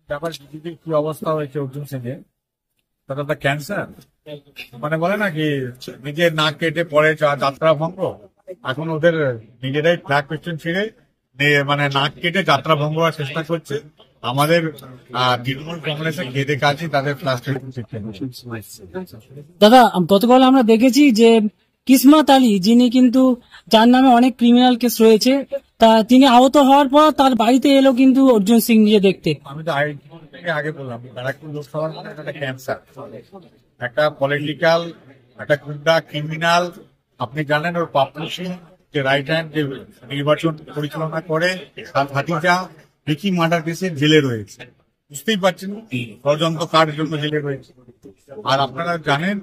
ব্যাপার বিজেপির কি অবস্থা হয়েছে অর্জুন সিং এর, তার একটা ক্যান্সার, মানে বলে নাকি নিজের নাক কেটে পরে যাত্রা ভঙ্গ। এখন ওদের নিজেরাই ট্র্যাক পেছন ছিঁড়ে মানে নাক কেটে যাত্রা ভঙ্গ করার চেষ্টা করছে। আমাদের তৃণমূল কংগ্রেসের খেদে কাজই তাদের ফ্লাস্ট্রেশন। দাদা, গতকাল আমরা দেখেছি যে কিসমত আলী, যিনি কিন্তু যার নামে অনেক ক্রিমিনাল কেস রয়েছে, তা তিনি আহত হওয়ার পর তার বাড়িতে এলো কিন্তু অর্জুন সিং নিজে দেখতে। আমি তো আগে বললাম, ব্যারাকপুর লোকসভার মানে একটা ক্যান্সার, একটা পলিটিক্যাল, একটা গুন্ডা ক্রিমিনাল। আপনি জানেন ওর পাপুলেশন যে রাইট হ্যান্ড যে নির্বাচন পরিচালনা করে, তার ভাতিজা রিকি মার্ডার কেসে জেলে রয়েছে। বুঝতেই পারছেন ষড়যন্ত্র কার জন্য জেলে রয়েছে। আর আপনারা জানেন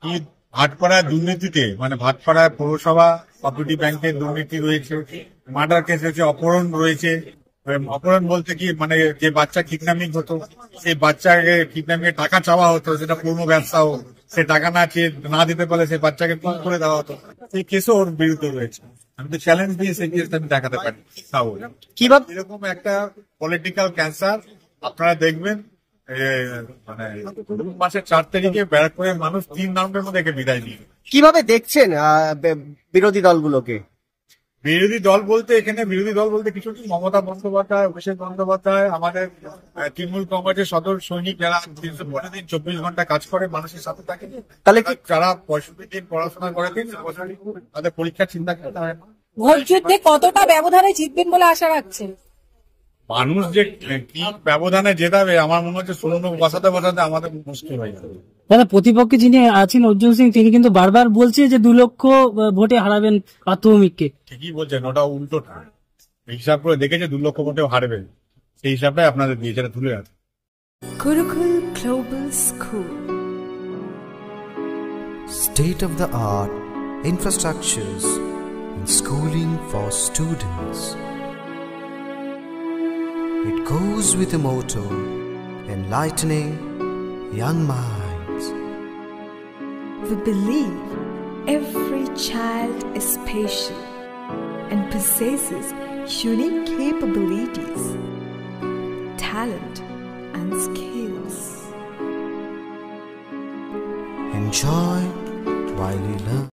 কি ভাটপাড়ায় দুর্নীতিতে, মানে ভাটপাড়ায় পৌরসভা কোঅপারেটিভ ব্যাংকের দুর্নীতি রয়েছে, মার্ডার কেস রয়েছে, অপহরণ রয়েছে। অপহরণ বলতে কি, মানে যে বাচ্চা কিডন্যাপিং হতো, সেই বাচ্চাকে কিডন্যাপিং এর টাকা চাওয়া হতো, সেটা পূর্ণ ব্যবসাও, সে টাকা না দিতে পারলে সেই বাচ্চাকে খুন করে দেওয়া হতো। সেই কেসও ওর বিরুদ্ধে রয়েছে। আমি তো চ্যালেঞ্জ দিয়ে সেই কেসটা আমি দেখাতে পারি। কিভাবে এরকম একটা পলিটিক্যাল ক্যান্সার আপনারা দেখবেন, মানে মাসের 4 তারিখে ব্যারাকপুরের মানুষ 3 রাউন্ডের মধ্যে একে বিদায় নিয়ে। কিভাবে দেখছেন বিরোধী দলগুলোকে? বিরোধী দল বলতে এখানে বিরোধী দল বলতে কিছু মমতা বন্দ্যোপাধ্যায়, অভিষেক বন্দ্যোপাধ্যায়, আমাদের তৃণমূল কংগ্রেসের সদর সৈনিক, যারা 365 দিন 24 ঘন্টা কাজ করে মানুষের সাথে থাকে। তাহলে যারা 65 দিন পড়াশোনা করে, তাদের পরীক্ষার চিন্তা করতে হয় না। ভোট যুদ্ধে কতটা ব্যবধানে জিতবেন বলে আশা রাখছেন? মানুষ যে কি ব্যবধানে জেতাবে, আমার মনে হচ্ছে শূন্য বসাতে আমাদের মুশকিল হয়ে যাবে। দাদা, প্রতিপক্ষে যিনি আছেন অর্জুন সিং, তিনি কিন্তু বারবার বলছে যে 2 লক্ষ ভোটে হারাবেন প্রাথমিককে। ঠিকই বলছেন, ওটা উল্টো হিসাব করে দেখেছে 2 লক্ষ ভোটেও হারবে, সেই হিসাবটাই আপনাদের দিয়ে যেটা তুলে আছে। Gurukul Global School. State of the art infrastructures and schooling for students. It goes with the motto, enlightening young minds. We believe every child is special and possesses unique capabilities, talent and skills. Enjoy while you learn.